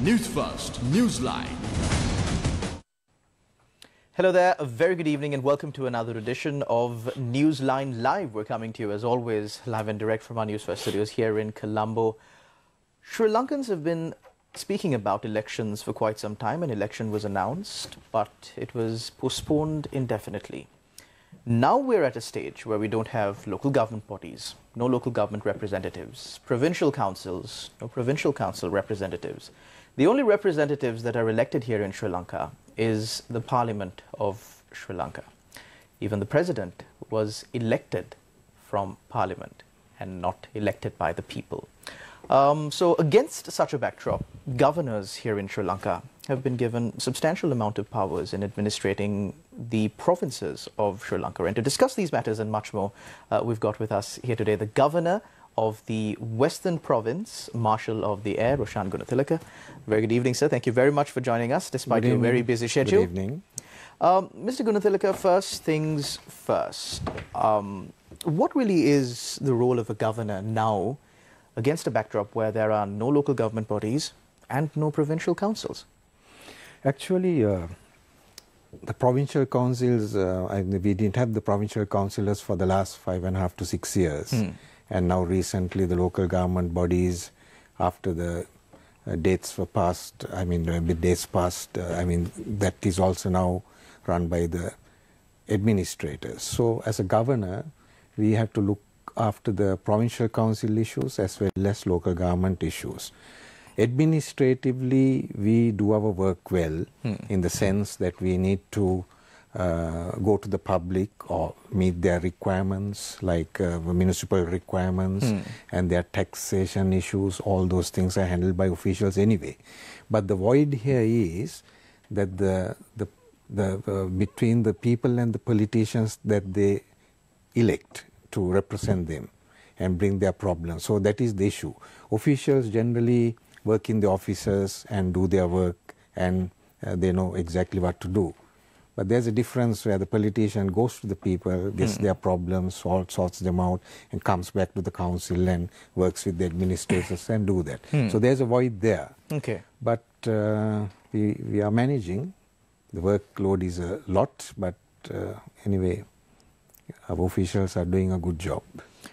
Newsfirst, Newsline. Hello there, a very good evening and welcome to another edition of Newsline Live. We're coming to you as always live and direct from our Newsfirst studios here in Colombo. Sri Lankans have been speaking about elections for quite some time. An election was announced, but it was postponed indefinitely. Now we're at a stage where we don't have local government bodies, no local government representatives, provincial councils, no provincial council representatives. The only representatives that are elected here in Sri Lanka is the Parliament of Sri Lanka. Even the President was elected from Parliament and not elected by the people. So against such a backdrop, governors here in Sri Lanka have been given substantial amount of powers in administrating the provinces of Sri Lanka. And to discuss these matters and much more, we've got with us here today the Governor of the Western Province, Marshal of the Air, Roshan Gunathilake. Very good evening, sir. Thank you very much for joining us, despite your very busy schedule. Good evening. Mr. Gunathilake, first things first. What really is the role of a governor now against a backdrop where there are no local government bodies and no provincial councils? Actually, the provincial councils, we didn't have the provincial councillors for the last 5.5 to 6 years. And now recently the local government bodies, after the dates were passed, that is also now run by the administrators. So as a governor, we have to look after the provincial council issues as well as local government issues. Administratively, we do our work well in the sense that we need to go to the public or meet their requirements, like municipal requirements and their taxation issues. All those things are handled by officials anyway. But the void here is that between the people and the politicians that they elect to represent them and bring their problems. So that is the issue. Officials generally work in the offices and do their work, and they know exactly what to do. But there's a difference where the politician goes to the people, gets their problems, sorts them out, and comes back to the council and works with the administrators and do that. So there's a void there. Okay. But we are managing. The workload is a lot, but anyway, our officials are doing a good job.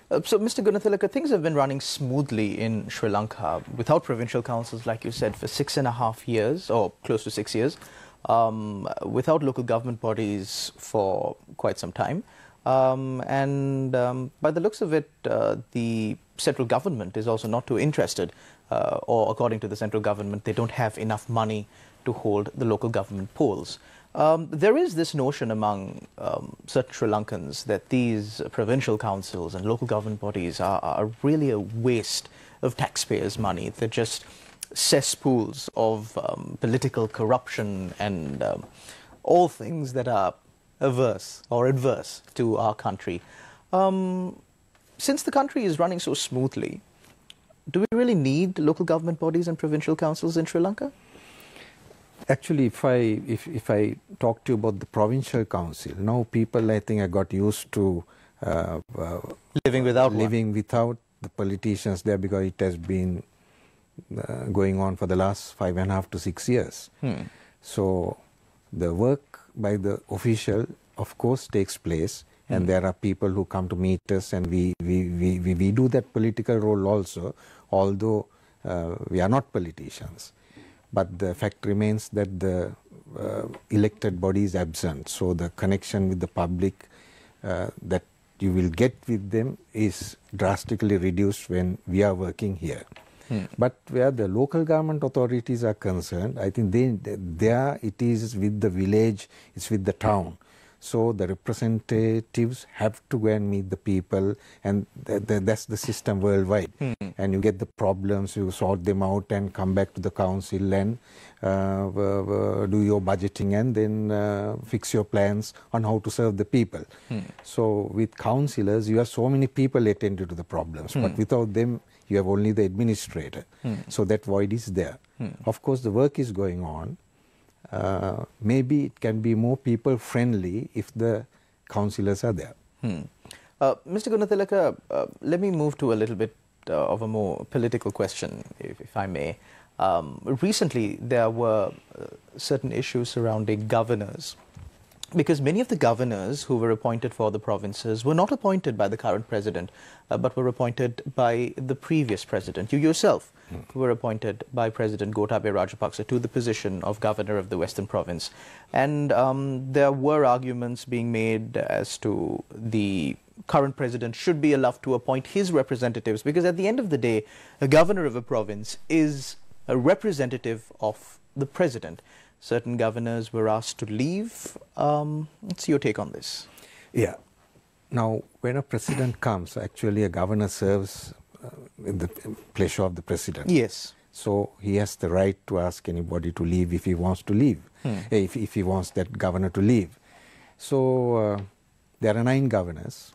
So, Mr. Gunathilake, things have been running smoothly in Sri Lanka without provincial councils, like you said, for 6.5 years, or close to 6 years, without local government bodies for quite some time. By the looks of it, the central government is also not too interested, or according to the central government, they don't have enough money to hold the local government polls. There is this notion among certain Sri Lankans that these provincial councils and local government bodies are really a waste of taxpayers' money. They're just cesspools of political corruption and all things that are averse or adverse to our country. Since the country is running so smoothly, do we really need local government bodies and provincial councils in Sri Lanka? Actually, if I talk to you about the provincial council, now people, I think, I got used to living without the politicians there, because it has been going on for the last 5.5 to 6 years. So the work by the official, of course, takes place, and there are people who come to meet us, and we do that political role also, although we are not politicians. But the fact remains that the elected body is absent. So the connection with the public that you will get with them is drastically reduced when we are working here. But where the local government authorities are concerned, I think there it is with the village, it's with the town. So the representatives have to go and meet the people, and that's the system worldwide. And you get the problems, you sort them out and come back to the council and do your budgeting, and then fix your plans on how to serve the people. So with councillors, you have so many people attending to the problems, but without them, you have only the administrator. So that void is there. Of course, the work is going on. Maybe it can be more people friendly if the councillors are there. Mr. Gunathilake, let me move to a little bit of a more political question, if I may. Recently, there were certain issues surrounding governors, because many of the governors who were appointed for the provinces were not appointed by the current president, but were appointed by the previous president. You yourself were appointed by President Gotabaya Rajapaksa to the position of governor of the Western Province. And there were arguments being made as to the current president should be allowed to appoint his representatives, because at the end of the day, a governor of a province is a representative of the president. Certain governors were asked to leave. What's your take on this? Yeah. Now, when a president comes, actually a governor serves in the pleasure of the president. Yes. So he has the right to ask anybody to leave if he wants to leave, if he wants that governor to leave. So there are 9 governors.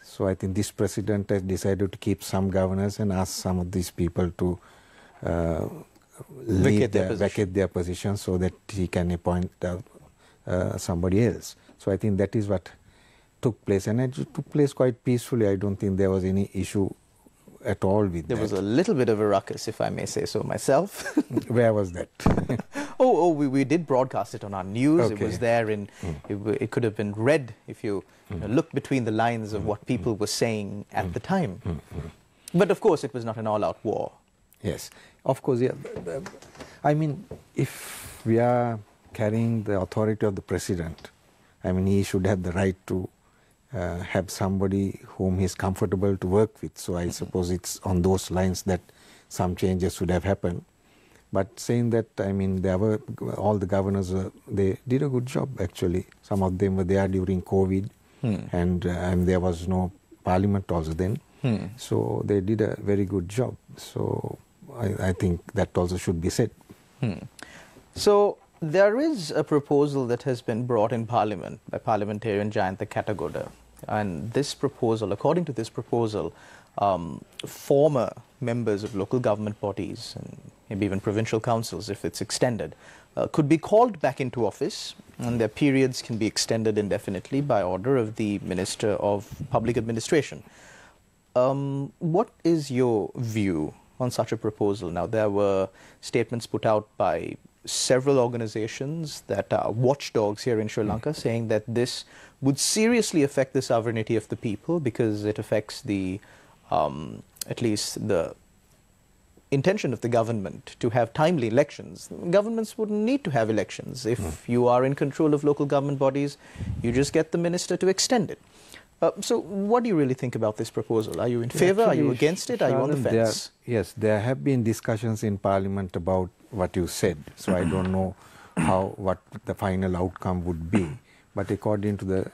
So I think this president has decided to keep some governors and ask some of these people to vacate their position so that he can appoint somebody else. So I think that is what took place, and it took place quite peacefully. I don't think there was any issue at all with that. There was a little bit of a ruckus, if I may say so myself. Where was that? we did broadcast it on our news. Okay. It was there, and it could have been read if you looked between the lines of what people were saying at the time. But of course, it was not an all-out war. Yes, of course. Yeah. I mean, if we are carrying the authority of the president, I mean, he should have the right to have somebody whom he is comfortable to work with. So I suppose it's on those lines that some changes should have happened. But saying that, I mean, there were all the governors, they did a good job actually. Some of them were there during COVID, and there was no parliament also then. So they did a very good job. So I think that also should be said. So there is a proposal that has been brought in Parliament by parliamentarian Jayanta Katagoda. And this proposal, according to this proposal, former members of local government bodies and maybe even provincial councils, if it's extended, could be called back into office, and their periods can be extended indefinitely by order of the Minister of Public Administration. What is your view on such a proposal? Now, there were statements put out by several organizations that are watchdogs here in Sri Lanka saying that this would seriously affect the sovereignty of the people, because it affects the, at least the intention of the government to have timely elections. Governments wouldn't need to have elections. If you are in control of local government bodies, you just get the minister to extend it. So what do you really think about this proposal? Are you in favor? Are you against it? Are you on the fence? Yes, there have been discussions in Parliament about what you said. So I don't know what the final outcome would be. But according to the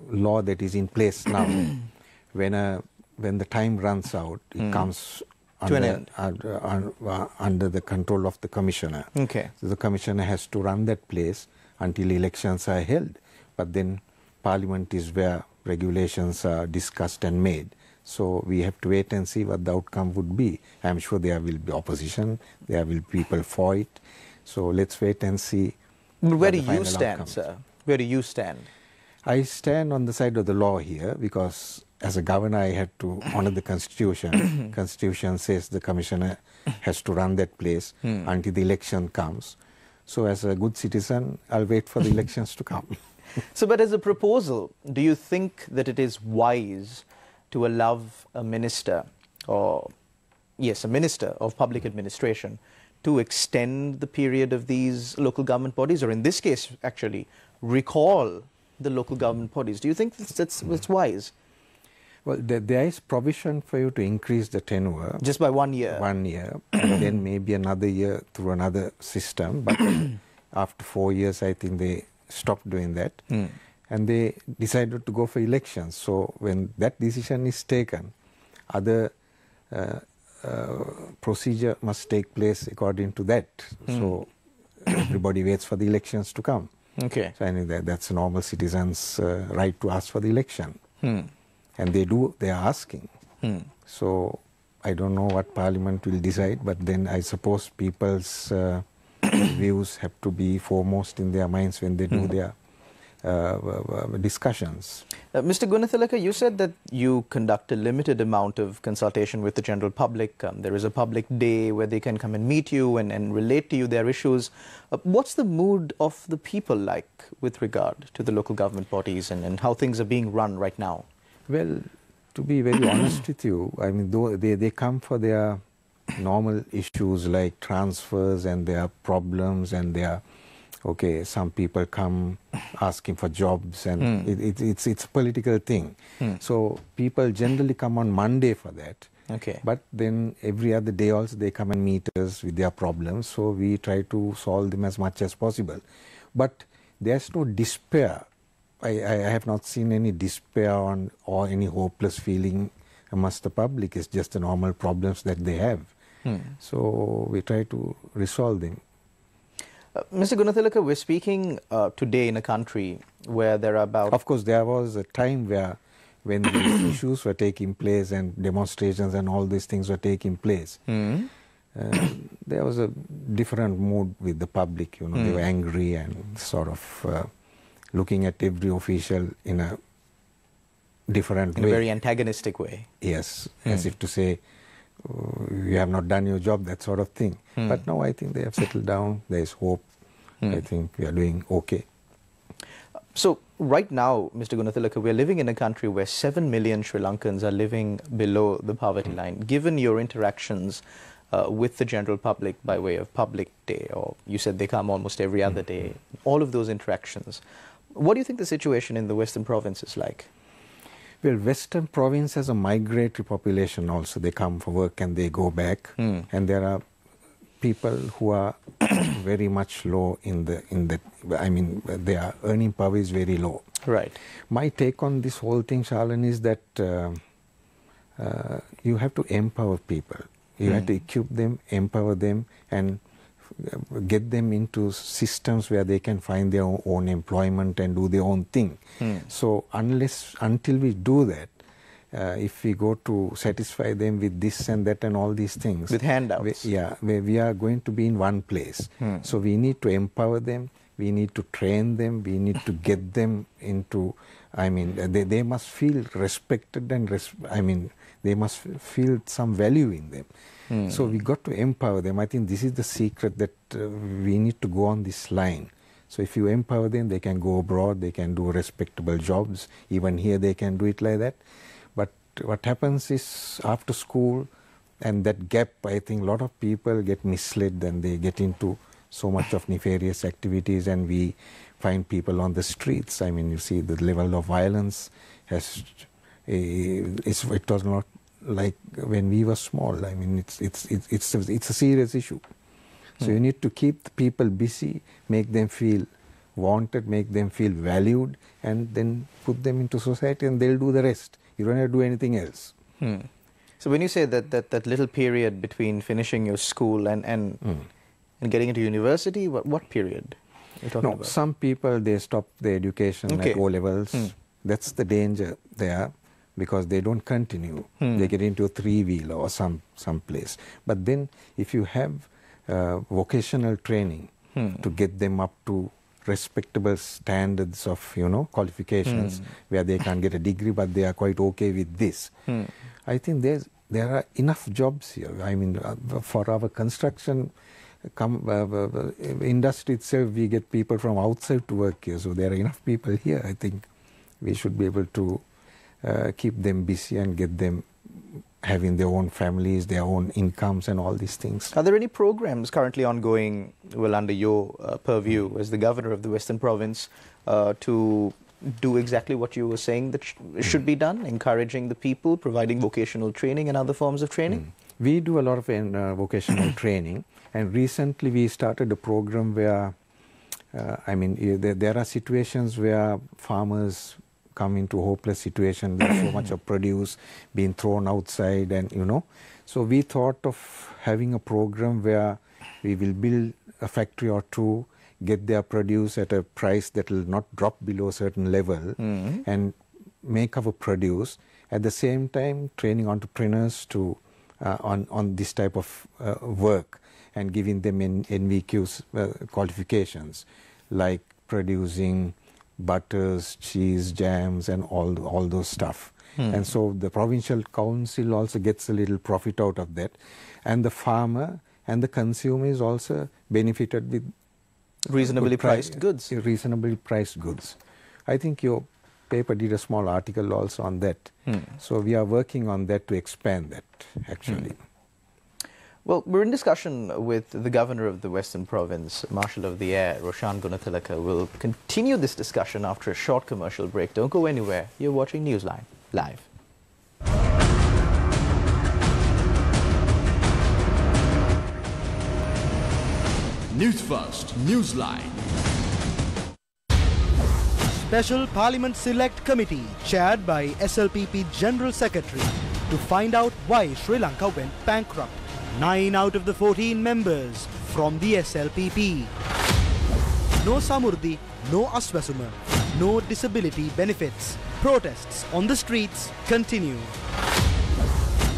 law that is in place now, when the time runs out, it comes under the control of the commissioner. Okay. So the commissioner has to run that place until elections are held. But then Parliament is where regulations are discussed and made. So we have to wait and see what the outcome would be. I'm sure there will be opposition, there will be people for it. So let's wait and see. But where do you stand, sir? Where do you stand? I stand on the side of the law here, because as a governor I had to honor the Constitution. Constitution says the commissioner has to run that place until the election comes. So as a good citizen, I'll wait for the elections to come. So, but as a proposal, do you think that it is wise to allow a minister, or yes, a minister of public administration, to extend the period of these local government bodies, or in this case, actually, recall the local government bodies? Do you think that's wise? Well, there is provision for you to increase the tenure. Just by 1 year? 1 year, and then maybe another year through another system. But after 4 years, I think they stopped doing that, and they decided to go for elections. So when that decision is taken, other procedure must take place according to that. So everybody waits for the elections to come. Okay. So I think that's a normal citizen's right to ask for the election. And they are asking. So I don't know what Parliament will decide, but then I suppose people's views have to be foremost in their minds when they do their discussions. Mr. Gunathilake, you said that you conduct a limited amount of consultation with the general public. There is a public day where they can come and meet you and relate to you their issues. What's the mood of the people like with regard to the local government bodies and how things are being run right now? Well, to be very honest with you, I mean, though they come for their normal issues like transfers and their problems and their, okay, some people come asking for jobs and it's a political thing. So people generally come on Monday for that. Okay. But then every other day also they come and meet us with their problems. So we try to solve them as much as possible. But there's no despair. I have not seen any despair or any hopeless feeling amongst the public. It's just the normal problems that they have. So we try to resolve them. Mr. Gunathilake, we're speaking today in a country where there are about... Of course, there was a time when these issues were taking place and demonstrations and all these things were taking place. There was a different mood with the public, you know, they were angry and sort of looking at every official in a different way. In a very antagonistic way. Yes, as if to say, you have not done your job, that sort of thing. But now I think they have settled down, there is hope. I think we are doing okay. So right now, Mr. Gunathilake, we are living in a country where 7 million Sri Lankans are living below the poverty line. Given your interactions with the general public by way of public day, or you said they come almost every other day, all of those interactions, what do you think the situation in the Western Province is like? Well, Western Province has a migratory population also. They come for work and they go back. And there are people who are very much low in the, I mean, their earning power is very low. Right. My take on this whole thing, Shalan, is that you have to empower people. You have to equip them, empower them, and get them into systems where they can find their own employment and do their own thing. So until we do that, if we go to satisfy them with this and that and all these things, with handouts, we are going to be in one place. So we need to empower them, we need to train them, we need to get them into, I mean, they must feel respected and they must feel some value in them. So we got to empower them. I think this is the secret, that we need to go on this line. So if you empower them, they can go abroad, they can do respectable jobs. Even here they can do it like that. But what happens is, after school and that gap, I think a lot of people get misled and they get into so much of nefarious activities, and we find people on the streets. I mean, you see the level of violence it was not like when we were small. I mean, it's a serious issue. So you need to keep the people busy, make them feel wanted, make them feel valued, and then put them into society and they'll do the rest. You don't have to do anything else. So when you say that little period between finishing your school and getting into university, what period are you talking about? Some people, they stop their education at O-levels. That's the danger there, because they don't continue. They get into a three-wheeler or some place. But then if you have vocational training to get them up to respectable standards of, you know, qualifications, where they can't get a degree but they are quite okay with this, I think there are enough jobs here. I mean, for our construction industry itself, we get people from outside to work here. So there are enough people here. I think we should be able to keep them busy and get them having their own families, their own incomes and all these things. Are there any programs currently ongoing, well, under your purview as the governor of the Western Province, to do exactly what you were saying that should be done, encouraging the people, providing vocational training and other forms of training? We do a lot of vocational training, and recently we started a program where, there are situations where farmers come into hopeless situation, there's so much of produce being thrown outside, and you know. So we thought of having a program where we will build a factory or two, get their produce at a price that will not drop below a certain level, and make our produce. At the same time, training entrepreneurs to on this type of work, and giving them NVQs qualifications, like producing butters, cheese, jams, and all those stuff. And so the provincial council also gets a little profit out of that, and the farmer and the consumer is also benefited with Reasonably priced goods. Reasonably priced goods. I think your paper did a small article also on that. So we are working on that to expand that, actually. Well, we're in discussion with the Governor of the Western Province, Marshal of the Air, Roshan Gunathilake. We'll continue this discussion after a short commercial break. Don't go anywhere. You're watching Newsline live. Newsfirst, Newsline. Special Parliament Select Committee chaired by SLPP General Secretary to find out why Sri Lanka went bankrupt. 9 out of the 14 members from the SLPP. No Samurdhi, no Aswasuma, no disability benefits. Protests on the streets continue.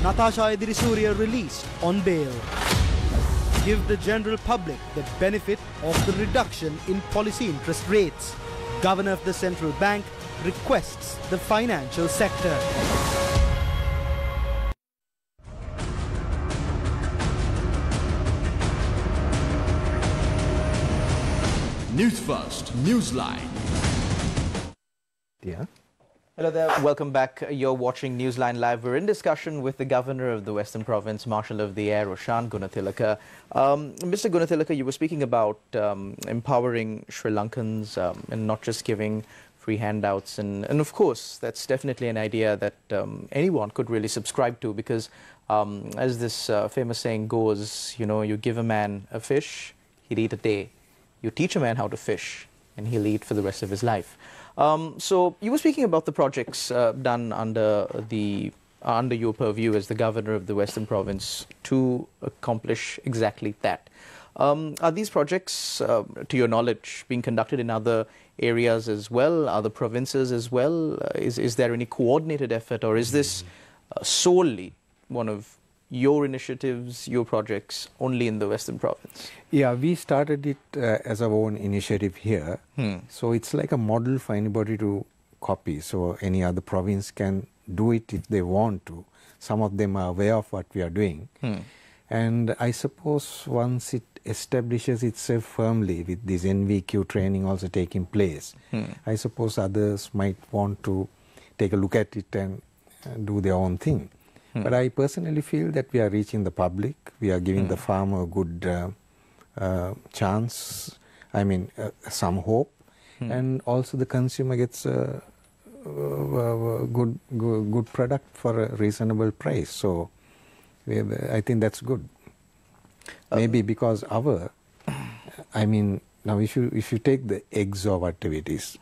Natasha Edirisuriya released on bail. Give the general public the benefit of the reduction in policy interest rates. Governor of the Central Bank requests the financial sector. Newsfirst, Newsline. Yeah. Hello there, welcome back. You're watching Newsline Live. We're in discussion with the Governor of the Western Province, Marshal of the Air, Roshan Gunathilake. Mr. Gunathilake, you were speaking about empowering Sri Lankans and not just giving free handouts. And of course, that's definitely an idea that anyone could really subscribe to, because as this famous saying goes, you know, you give a man a fish, he'll eat a day. You teach a man how to fish, and he'll eat for the rest of his life. So you were speaking about the projects done under your purview as the Governor of the Western Province to accomplish exactly that. Are these projects, to your knowledge, being conducted in other areas as well, other provinces as well? Is there any coordinated effort, or is this solely one of your initiatives, your projects, only in the Western Province? Yeah, we started it as our own initiative here. So it's like a model for anybody to copy. So any other province can do it if they want to. Some of them are aware of what we are doing. And I suppose once it establishes itself firmly with this NVQ training also taking place, I suppose others might want to take a look at it and do their own thing. But I personally feel that we are reaching the public. We are giving the farmer a good chance, I mean, some hope. And also the consumer gets a good product for a reasonable price. So I think that's good. Maybe because I mean, now if you take the eggs or whatever it is,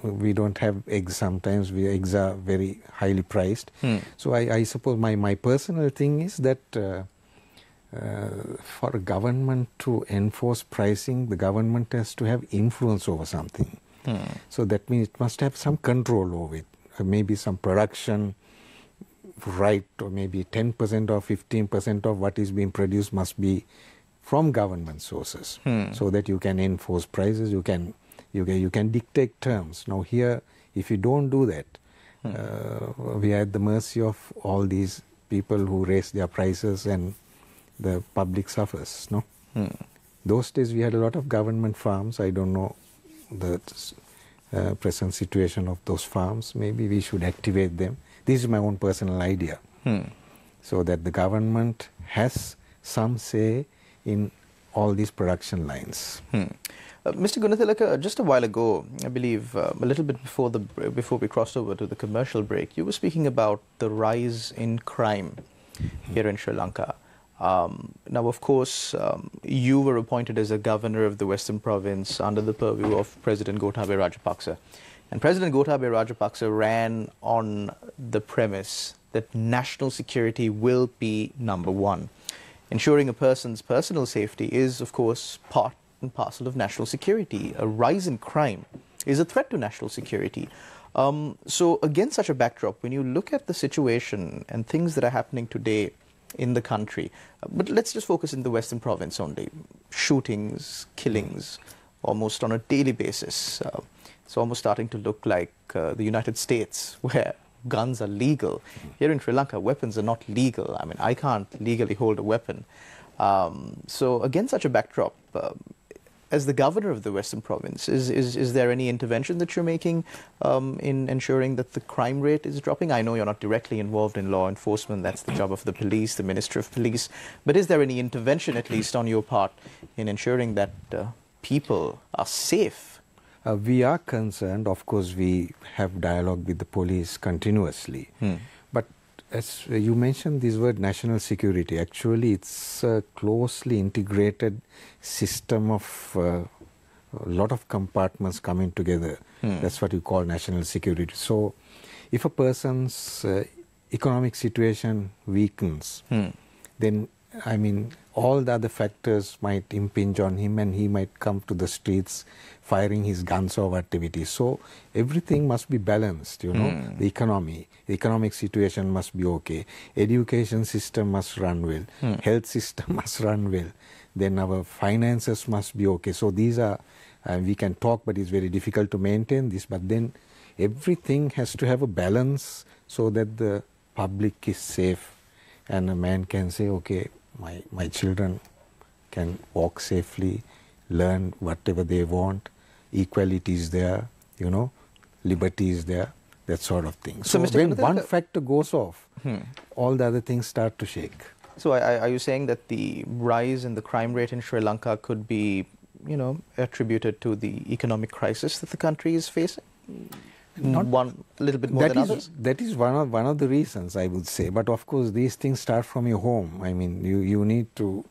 we don't have eggs sometimes. Eggs are very highly priced. So I suppose my personal thing is that for a government to enforce pricing, the government has to have influence over something. So that means it must have some control over it. Maybe some production right, or maybe 10% or 15% of what is being produced must be from government sources, so that you can enforce prices, you can dictate terms. Now here, if you don't do that, we are at the mercy of all these people who raise their prices, and the public suffers. No, those days we had a lot of government farms. I don't know the present situation of those farms. Maybe we should activate them. This is my own personal idea, so that the government has some say in all these production lines. Mr. Gunathilake, just a while ago, I believe a little bit before we crossed over to the commercial break, you were speaking about the rise in crime here in Sri Lanka. Now, of course, you were appointed as a governor of the Western Province under the purview of President Gotabaya Rajapaksa. And President Gotabaya Rajapaksa ran on the premise that national security will be number one. Ensuring a person's personal safety is, of course, part and parcel of national security. A rise in crime is a threat to national security. So against such a backdrop, when you look at the situation and things that are happening today in the country, but let's just focus in the Western Province only, shootings, killings, almost on a daily basis, It's almost starting to look like the United States, where guns are legal. Here in Sri Lanka, weapons are not legal. I mean, I can't legally hold a weapon. So against such a backdrop, as the governor of the Western Province, is there any intervention that you're making in ensuring that the crime rate is dropping? I know you're not directly involved in law enforcement. That's the job of the police, the Minister of Police. But is there any intervention, at least on your part, in ensuring that people are safe? We are concerned. Of course, we have dialogue with the police continuously. But as you mentioned this word national security, actually it's a closely integrated system of a lot of compartments coming together. That's what you call national security. So if a person's economic situation weakens, then I mean, all the other factors might impinge on him and he might come to the streets firing his guns or activities. So everything must be balanced, you know, the economic situation must be okay, education system must run well, health system must run well, then our finances must be okay. So these are, we can talk, but it's very difficult to maintain this, but then everything has to have a balance so that the public is safe and a man can say, okay, my children can walk safely, learn whatever they want, equality is there, you know, liberty is there, that sort of thing. So when one factor goes off, all the other things start to shake. So are you saying that the rise in the crime rate in Sri Lanka could be, you know, attributed to the economic crisis that the country is facing? Not one, a little bit more than others? That is one of the reasons, I would say. But of course, these things start from your home. I mean, you need to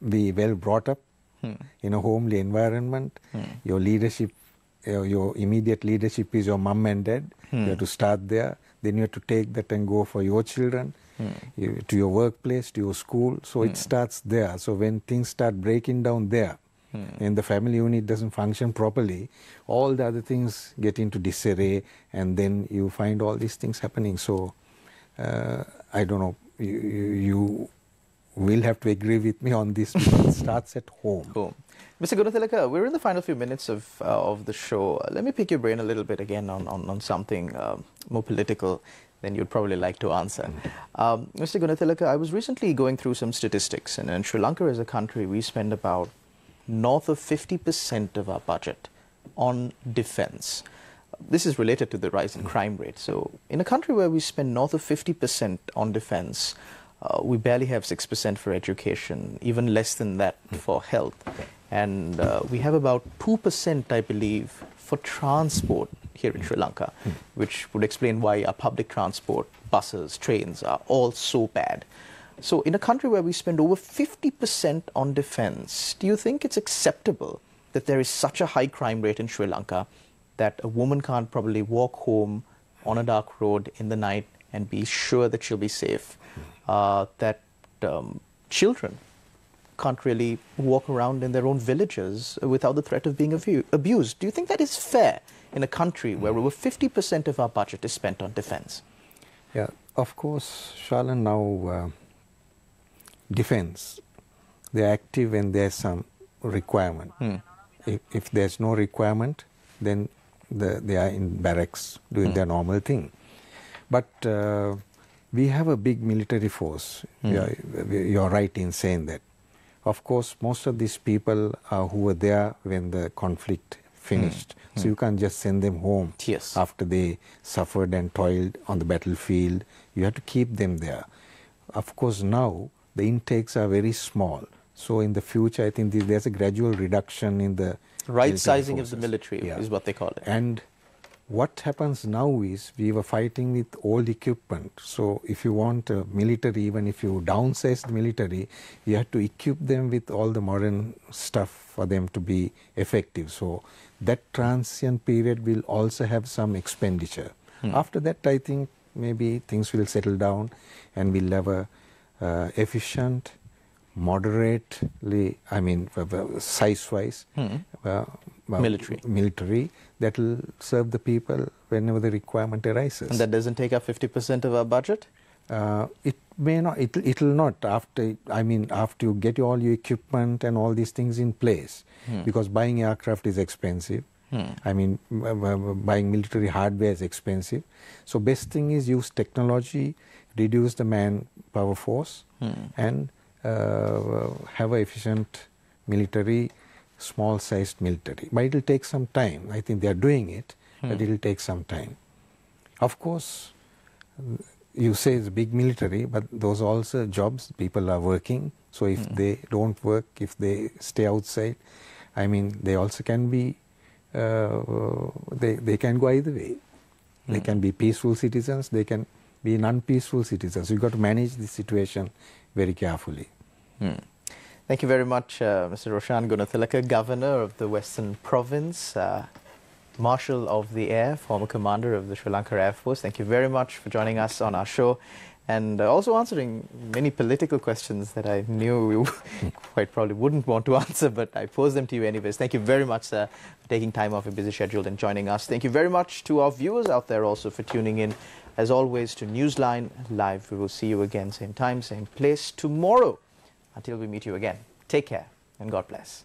be well brought up in a homely environment. Your leadership, your immediate leadership is your mum and dad. You have to start there. Then you have to take that and go for your children, to your workplace, to your school. So it starts there. So when things start breaking down there, and the family unit doesn't function properly, all the other things get into disarray, and then you find all these things happening. So I don't know, you will have to agree with me on this. It starts at home. Cool. Mr. Gunathilake, we're in the final few minutes of the show. Let me pick your brain a little bit again on something more political than you'd probably like to answer. Mr. Gunathilake, I was recently going through some statistics, and in Sri Lanka as a country, we spend about north of 50% of our budget on defense. This is related to the rise in crime rate. So in a country where we spend north of 50% on defense, we barely have 6% for education, even less than that for health. And we have about 2%, I believe, for transport here in Sri Lanka, which would explain why our public transport, buses, trains are all so bad. So in a country where we spend over 50% on defense, do you think it's acceptable that there is such a high crime rate in Sri Lanka that a woman can't probably walk home on a dark road in the night and be sure that she'll be safe? That children can't really walk around in their own villages without the threat of being abused. Do you think that is fair in a country where over 50% of our budget is spent on defense? Yeah, of course, Shalan, now defense, they're active when there's some requirement. If there's no requirement, then they are in barracks doing their normal thing. But we have a big military force. You're right in saying that. Of course, most of these people who were there when the conflict finished. So you can't just send them home after they suffered and toiled on the battlefield. You have to keep them there. Of course, now the intakes are very small. So in the future, I think there's a gradual reduction in the right sizing of the military is what they call it. And what happens now is we were fighting with old equipment. So if you want a military, even if you downsize the military, you have to equip them with all the modern stuff for them to be effective. So that transient period will also have some expenditure. After that, I think maybe things will settle down and we'll have a efficient, moderately, I mean, size-wise, military that will serve the people whenever the requirement arises. And that doesn't take up 50% of our budget? It may not. It'll not. After you get all your equipment and all these things in place, because buying aircraft is expensive. I mean, buying military hardware is expensive. So best thing is use technology, reduce the manpower force, and have an efficient military, small-sized military. But it will take some time. I think they are doing it, but it will take some time. Of course, you say it's big military, but those are also jobs. People are working. So if they don't work, if they stay outside, I mean, they also can be, they can go either way. They can be peaceful citizens, they can be non-peaceful citizens. You've got to manage the situation very carefully. Thank you very much, Mr. Roshan Gunathilake, Governor of the Western Province, Marshal of the Air, former Commander of the Sri Lanka Air Force. Thank you very much for joining us on our show and also answering many political questions that I knew you quite probably wouldn't want to answer, but I posed them to you anyways. Thank you very much, sir, for taking time off your busy schedule and joining us. Thank you very much to our viewers out there also for tuning in, as always, to Newsline Live. We will see you again, same time, same place tomorrow. Until we meet you again, take care and God bless.